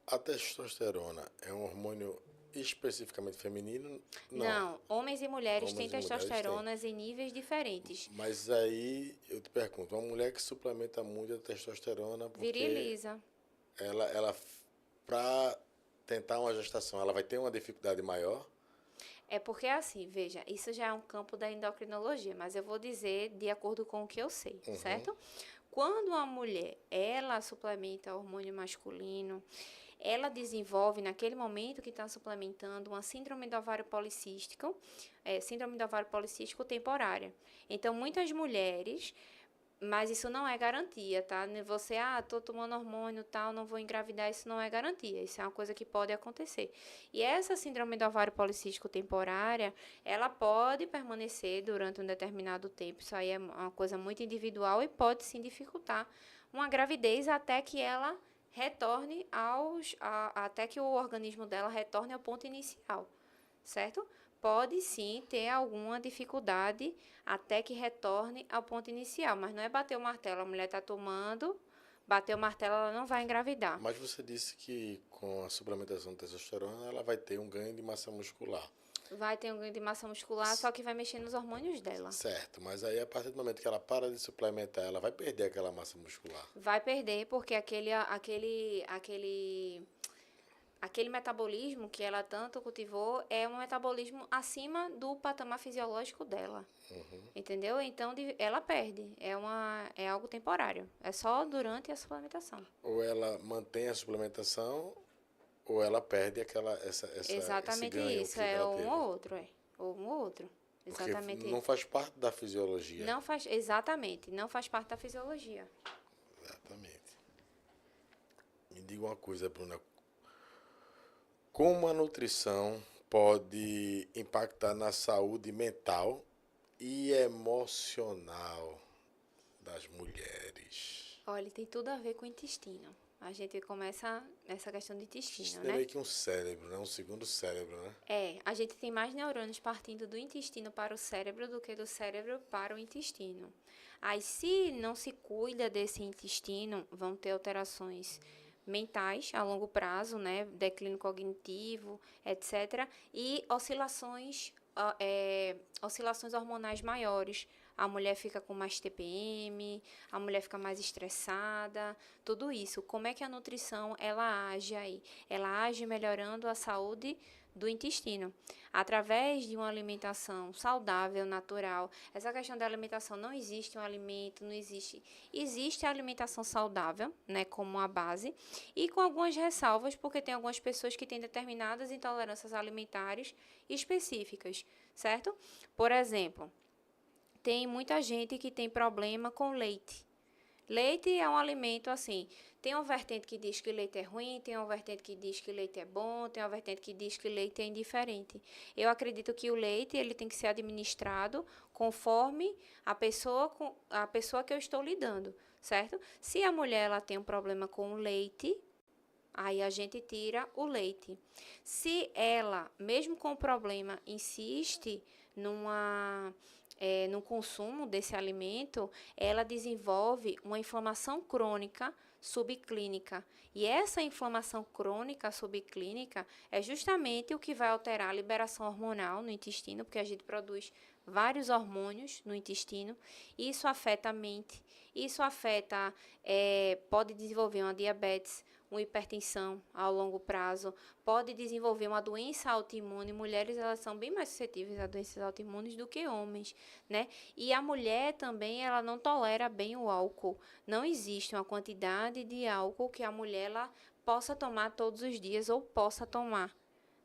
A testosterona é um hormônio especificamente feminino? Não, homens e mulheres têm Homens e mulheres têm. testosteronas em níveis diferentes. Mas aí eu te pergunto, uma mulher que suplementa muito a testosterona, porque Viriliza. ela para tentar uma gestação, ela vai ter uma dificuldade maior? É porque assim, veja, isso já é um campo da endocrinologia, mas eu vou dizer de acordo com o que eu sei, certo? Quando a mulher, ela suplementa hormônio masculino, ela desenvolve, naquele momento que está suplementando, uma síndrome do ovário policístico, síndrome do ovário policístico temporária. Então, muitas mulheres, mas isso não é garantia, tá? Você, tô tomando hormônio, tal, não vou engravidar, isso não é garantia. Isso é uma coisa que pode acontecer. E essa síndrome do ovário policístico temporária, ela pode permanecer durante um determinado tempo. Isso aí é uma coisa muito individual e pode sim dificultar uma gravidez até que ela retorne até que o organismo dela retorne ao ponto inicial, certo? Pode sim ter alguma dificuldade até que retorne ao ponto inicial, mas não é bater o martelo, a mulher está tomando, bater o martelo, ela não vai engravidar. Mas você disse que com a suplementação de testosterona ela vai ter um ganho de massa muscular. Vai ter um ganho de massa muscular, só que vai mexer nos hormônios dela. Certo, mas aí a partir do momento que ela para de suplementar, ela vai perder aquela massa muscular. Vai perder porque aquele metabolismo que ela tanto cultivou é um metabolismo acima do patamar fisiológico dela. Entendeu? Então ela perde. É algo temporário. É só durante a suplementação. Ou ela mantém a suplementação, ou ela perde Exatamente esse ganho isso. que É ela um teve. ou outro, é. Ou um ou outro. Exatamente Porque não isso. faz parte da fisiologia. Não faz, exatamente. Não faz parte da fisiologia. Exatamente. Me diga uma coisa, Bruna. Como a nutrição pode impactar na saúde mental e emocional das mulheres? Olha, tem tudo a ver com o intestino. A gente começa nessa questão do intestino, Isso é né? meio que um cérebro, né? Um segundo cérebro, né? A gente tem mais neurônios partindo do intestino para o cérebro do que do cérebro para o intestino. Aí, se não se cuida desse intestino, vão ter alterações mentais a longo prazo, né? Declínio cognitivo, etc. E oscilações hormonais maiores a mulher fica com mais TPM, a mulher fica mais estressada, tudo isso. Como é que a nutrição, ela age aí? Ela age melhorando a saúde do intestino, através de uma alimentação saudável, natural. Essa questão da alimentação, não existe um alimento, não existe. Existe a alimentação saudável, né, como uma base, e com algumas ressalvas, porque tem algumas pessoas que têm determinadas intolerâncias alimentares específicas, certo? Por exemplo, tem muita gente que tem problema com leite. Leite é um alimento assim. Tem uma vertente que diz que leite é ruim, tem uma vertente que diz que leite é bom, tem uma vertente que diz que leite é indiferente. Eu acredito que o leite ele tem que ser administrado conforme a pessoa que eu estou lidando, certo? Se a mulher ela tem um problema com o leite, aí a gente tira o leite. Se ela, mesmo com o problema, insiste no consumo desse alimento, ela desenvolve uma inflamação crônica subclínica. E essa inflamação crônica subclínica é justamente o que vai alterar a liberação hormonal no intestino, porque a gente produz vários hormônios no intestino. Isso afeta a mente, isso afeta, pode desenvolver uma diabetes, uma hipertensão ao longo prazo, pode desenvolver uma doença autoimune. Mulheres, elas são bem mais suscetíveis a doenças autoimunes do que homens, né? E a mulher também, ela não tolera bem o álcool. Não existe uma quantidade de álcool que a mulher ela possa tomar todos os dias ou possa tomar.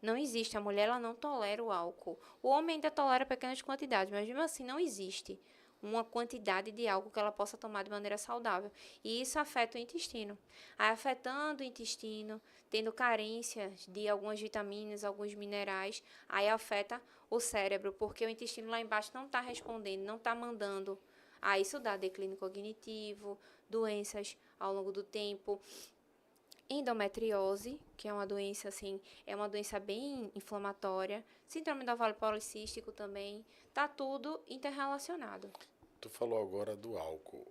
Não existe. A mulher ela não tolera o álcool. O homem ainda tolera pequenas quantidades, mas mesmo assim não existe uma quantidade de álcool que ela possa tomar de maneira saudável. E isso afeta o intestino. Aí, afetando o intestino, tendo carência de algumas vitaminas, alguns minerais, aí afeta o cérebro, porque o intestino lá embaixo não está respondendo, não está mandando. Aí isso dá declínio cognitivo, doenças ao longo do tempo. Endometriose, que é uma doença assim, é uma doença bem inflamatória, síndrome do ovário policístico também, tá tudo interrelacionado. Tu falou agora do álcool.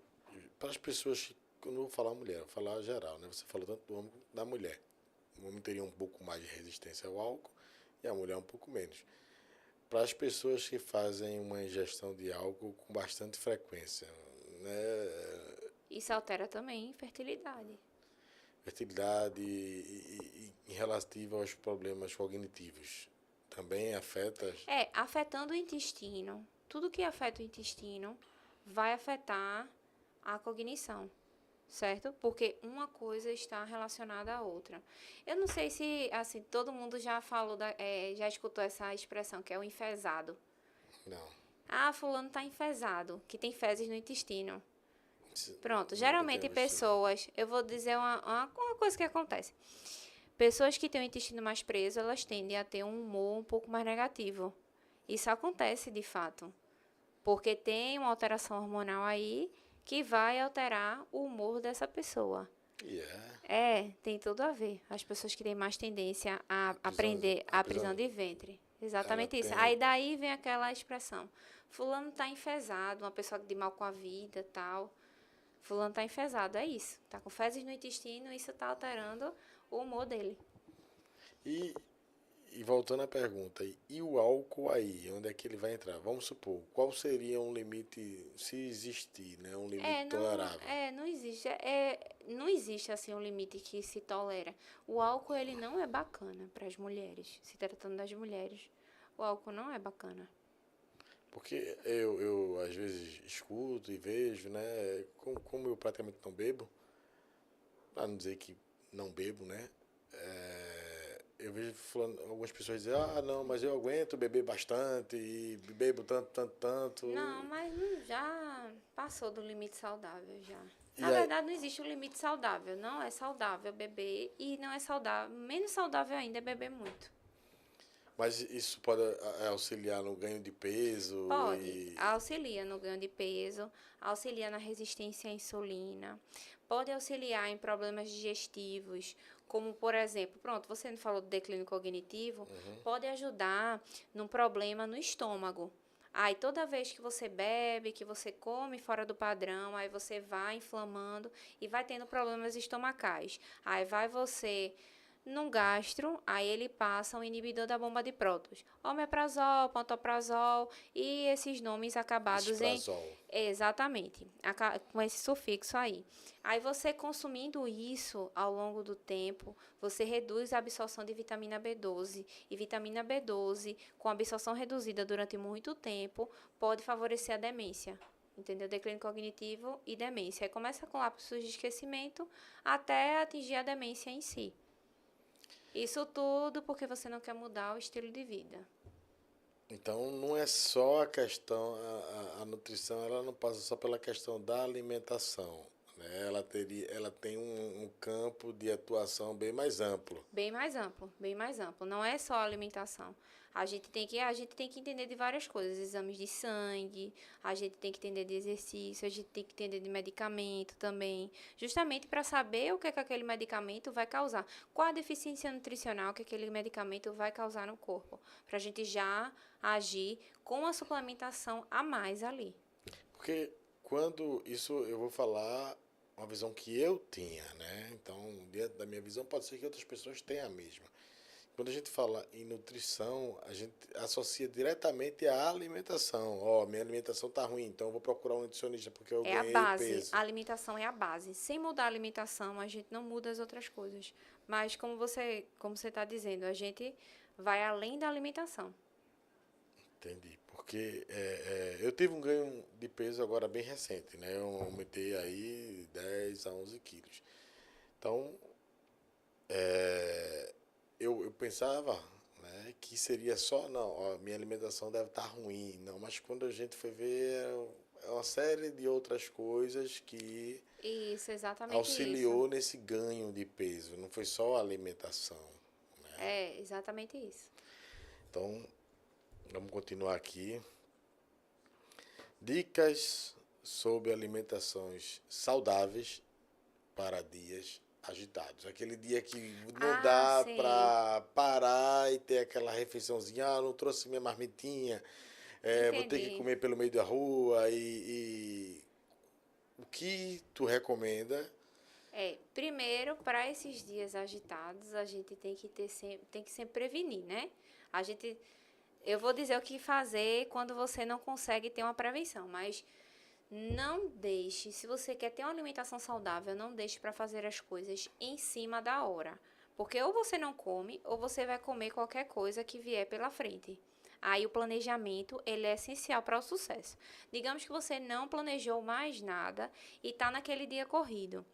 Para as pessoas que eu não vou falar mulher, vou falar geral, né? Você falou tanto do homem como da mulher. O homem teria um pouco mais de resistência ao álcool e a mulher um pouco menos. Para as pessoas que fazem uma ingestão de álcool com bastante frequência, né? Isso altera também a fertilidade. Fertilidade e em relativo aos problemas cognitivos, também afeta? Afetando o intestino. Tudo que afeta o intestino vai afetar a cognição, certo? Porque uma coisa está relacionada à outra. Eu não sei se, assim, todo mundo já falou, já escutou essa expressão, que é o enfesado. Não. Ah, fulano está enfesado, que tem fezes no intestino. Pronto, Nunca geralmente tinha visto. pessoas, eu vou dizer uma coisa que acontece. Pessoas que têm o intestino mais preso, elas tendem a ter um humor um pouco mais negativo. Isso acontece de fato, porque tem uma alteração hormonal aí que vai alterar o humor dessa pessoa. Tem tudo a ver. As pessoas que têm mais tendência a aprender a prisão de ventre. Exatamente isso. Aí daí vem aquela expressão. Fulano tá enfesado, uma pessoa de mal com a vida, tal. Fulano tá enfesado, é isso. Tá com fezes no intestino, isso tá alterando o humor dele. E voltando à pergunta, e o álcool aí, onde é que ele vai entrar? Vamos supor, qual seria um limite, se existir, né? Um limite tolerável? Não existe. Não existe assim um limite que se tolera. O álcool, ele não é bacana para as mulheres. Se tratando das mulheres, o álcool não é bacana. Porque eu às vezes escuto e vejo, né? Como eu praticamente não bebo, para não dizer que não bebo, né? Eu vejo algumas pessoas dizer, não, mas eu aguento beber bastante e bebo tanto. Não, mas já passou do limite saudável já. Na verdade, não existe um limite saudável. Não é saudável beber e não é saudável. Menos saudável ainda é beber muito. Mas isso pode auxiliar no ganho de peso? Pode. Auxilia no ganho de peso, auxilia na resistência à insulina, pode auxiliar em problemas digestivos, como, por exemplo, você não falou do declínio cognitivo, pode ajudar num problema no estômago. Aí, toda vez que você bebe, que você come fora do padrão, aí você vai inflamando e vai tendo problemas estomacais. Aí, vai você no gastro, aí ele passa um inibidor da bomba de prótons. Omeprazol, pantoprazol e esses nomes acabados em... Esprazol. Exatamente, com esse sufixo aí. Aí você consumindo isso ao longo do tempo, você reduz a absorção de vitamina B12. E vitamina B12, com absorção reduzida durante muito tempo, pode favorecer a demência. Entendeu? Declínio cognitivo e demência. Aí começa com lapsos de esquecimento até atingir a demência em si. Isso tudo porque você não quer mudar o estilo de vida. Então, não é só a questão, a nutrição, ela não passa só pela questão da alimentação, né? Ela tem um campo de atuação bem mais amplo. Bem mais amplo, bem mais amplo. Não é só a alimentação. A gente tem que entender de várias coisas, exames de sangue, a gente tem que entender de exercício, a gente tem que entender de medicamento também, justamente para saber o que é que aquele medicamento vai causar, qual a deficiência nutricional que aquele medicamento vai causar no corpo, para a gente já agir com a suplementação a mais ali. Porque quando isso eu vou falar uma visão que eu tinha, né? Então, dentro da minha visão, pode ser que outras pessoas tenham a mesma. Quando a gente fala em nutrição, a gente associa diretamente à alimentação. Ó, minha alimentação tá ruim, então eu vou procurar um nutricionista porque eu É a ganhei base, peso. a alimentação é a base. Sem mudar a alimentação, a gente não muda as outras coisas. Mas como você está dizendo, a gente vai além da alimentação. Entendi. Porque eu tive um ganho de peso agora bem recente, né? Eu aumentei aí 10 a 11 quilos. Então, eu pensava, né, que seria só, não, ó, minha alimentação deve estar ruim. Não, mas quando a gente foi ver, é uma série de outras coisas que Isso, exatamente auxiliou isso. nesse ganho de peso. Não foi só a alimentação, né? É, exatamente isso. Então, vamos continuar aqui. Dicas sobre alimentações saudáveis para dias agitados. Aquele dia que não dá Sim. para parar e ter aquela refeiçãozinha. Ah, não trouxe minha marmitinha. Vou ter que Entendi. comer pelo meio da rua. O que tu recomenda? Primeiro, para esses dias agitados, a gente tem que sempre prevenir, né? Eu vou dizer o que fazer quando você não consegue ter uma prevenção, mas não deixe, se você quer ter uma alimentação saudável, não deixe para fazer as coisas em cima da hora. Porque ou você não come, ou você vai comer qualquer coisa que vier pela frente. Aí o planejamento, ele é essencial para o sucesso. Digamos que você não planejou mais nada e está naquele dia corrido.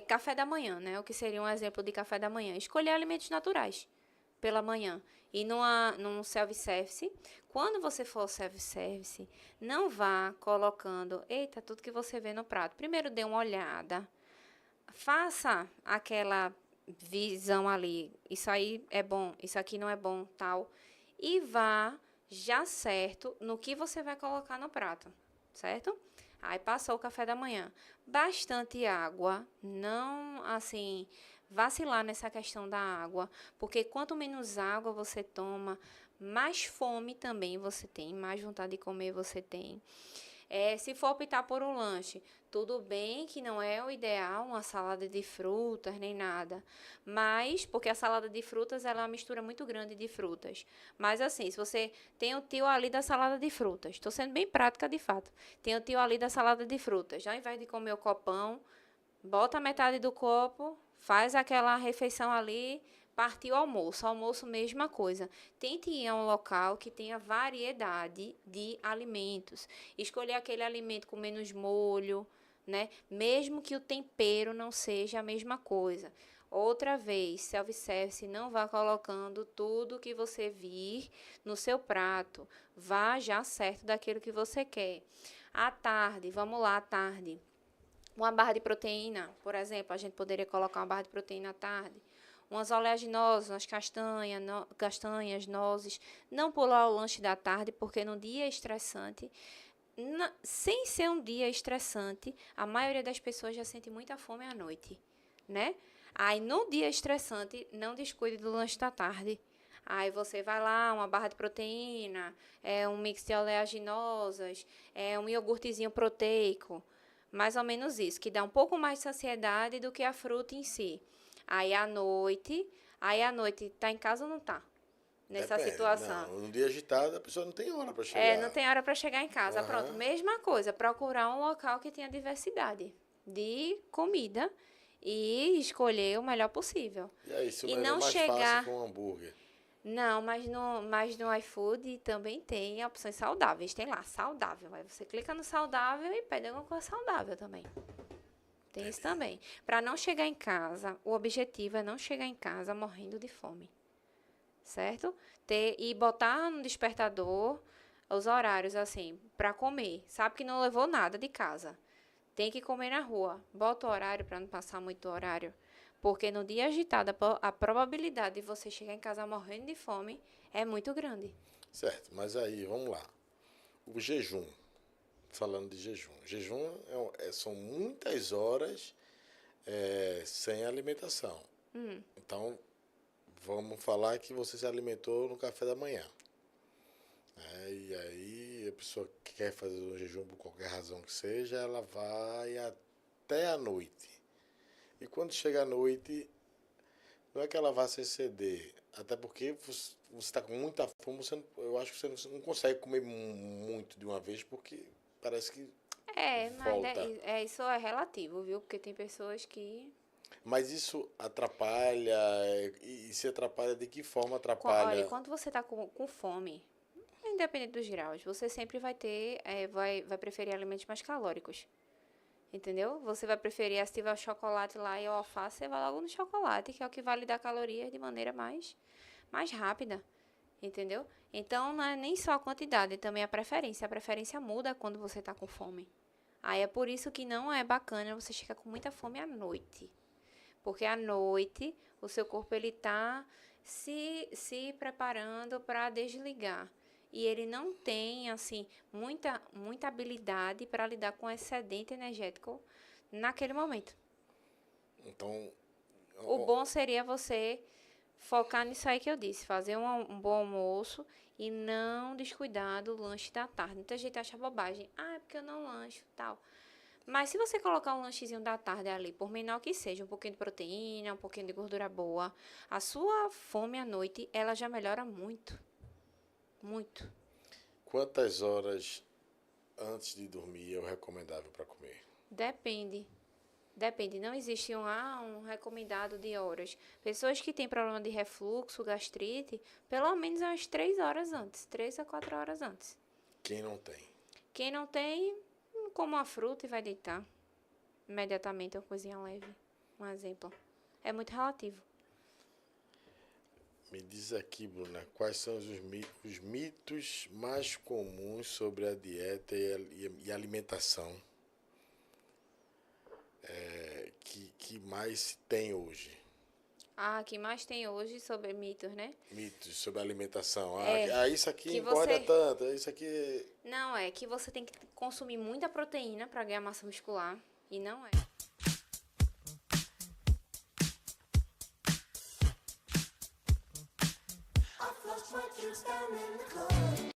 Café da manhã, né? O que seria um exemplo de café da manhã? Escolher alimentos naturais pela manhã. E num self-service, quando você for ao self-service, não vá colocando, eita, tudo que você vê no prato. Primeiro dê uma olhada, faça aquela visão ali, isso aí é bom, isso aqui não é bom, tal. E vá já certo no que você vai colocar no prato, certo? Aí passou o café da manhã. Bastante água, não assim vacilar nessa questão da água, porque quanto menos água você toma, mais fome também você tem, mais vontade de comer você tem. Se for optar por um lanche, tudo bem que não é o ideal uma salada de frutas nem nada, mas porque a salada de frutas ela é uma mistura muito grande de frutas. Mas assim, se você tem o tio ali da salada de frutas, estou sendo bem prática de fato, tem o tio ali da salada de frutas, ao invés de comer o copão, bota metade do copo, faz aquela refeição ali, partiu o almoço. Almoço, mesma coisa. Tente ir a um local que tenha variedade de alimentos. Escolher aquele alimento com menos molho, né? Mesmo que o tempero não seja a mesma coisa. Outra vez, self-service, não vá colocando tudo que você vir no seu prato. Vá já certo daquilo que você quer. À tarde, vamos lá, à tarde. Uma barra de proteína, por exemplo, a gente poderia colocar uma barra de proteína à tarde. Umas oleaginosas, umas castanhas, nozes. Não pular o lanche da tarde, porque no dia estressante, sem ser um dia estressante, a maioria das pessoas já sente muita fome à noite, né? Aí, no dia estressante, não descuide do lanche da tarde. Aí você vai lá, uma barra de proteína, um mix de oleaginosas, um iogurtezinho proteico. Mais ou menos isso, que dá um pouco mais de saciedade do que a fruta em si. Aí à noite tá em casa ou não tá? Nessa Depende. situação. Não, num dia agitado, a pessoa não tem hora para chegar. Não tem hora para chegar em casa. Aham. Pronto, mesma coisa, procurar um local que tenha diversidade de comida e escolher o melhor possível. E aí, se o E melhor não mais chegar. fácil for um hambúrguer? Não, mas no iFood também tem opções saudáveis. Tem lá, saudável. Aí você clica no saudável e pede alguma coisa saudável também. Tem isso também. Para não chegar em casa, o objetivo é não chegar em casa morrendo de fome. Certo? E botar no despertador os horários, assim, para comer. Sabe que não levou nada de casa. Tem que comer na rua. Bota o horário para não passar muito horário. Porque no dia agitado, a probabilidade de você chegar em casa morrendo de fome é muito grande. Certo, mas aí, vamos lá. O jejum. Falando de jejum. Jejum são muitas horas sem alimentação. Então, vamos falar que você se alimentou no café da manhã. E aí, a pessoa que quer fazer um jejum por qualquer razão que seja, ela vai até a noite. E quando chega a noite, não é que ela vá se exceder, até porque você está com muita fome, eu acho que você não consegue comer muito de uma vez, porque parece que Mas volta. isso é relativo, viu? Porque tem pessoas que... Mas isso atrapalha, e se atrapalha, de que forma atrapalha? Olha, quando você está com fome, independente dos graus, você sempre vai ter, vai preferir alimentos mais calóricos. Entendeu? Você vai preferir, se tiver o chocolate lá e o alface, você vai logo no chocolate, que é o que vai lhe dar calorias de maneira mais rápida. Entendeu? Então, não é nem só a quantidade, é também a preferência. A preferência muda quando você está com fome. Aí é por isso que não é bacana você chegar com muita fome à noite. Porque à noite, o seu corpo ele tá se preparando para desligar. E ele não tem, assim, muita habilidade para lidar com excedente energético naquele momento. Então, O bom seria você focar nisso aí que eu disse, fazer um bom almoço e não descuidar do lanche da tarde. Muita gente acha bobagem. É porque eu não lancho, tal. Mas se você colocar um lanchezinho da tarde ali, por menor que seja, um pouquinho de proteína, um pouquinho de gordura boa, a sua fome à noite, ela já melhora muito. Muito. quantas horas antes de dormir é o recomendável para comer? Depende. Não existe um recomendado de horas. Pessoas que têm problema de refluxo, gastrite, pelo menos umas 3 horas antes. 3 a 4 horas antes. Quem não tem? Quem não tem, come uma fruta e vai deitar. Imediatamente, uma coisinha leve. Um exemplo. É muito relativo. Me diz aqui, Bruna, quais são os mitos mais comuns sobre a dieta e alimentação que mais se tem hoje? Que mais tem hoje sobre mitos, né? Mitos sobre a alimentação. Isso aqui que engorda você- tanto, isso aqui... Não, é que você tem que consumir muita proteína para ganhar massa muscular. E não é. I flushed my kids down in the club.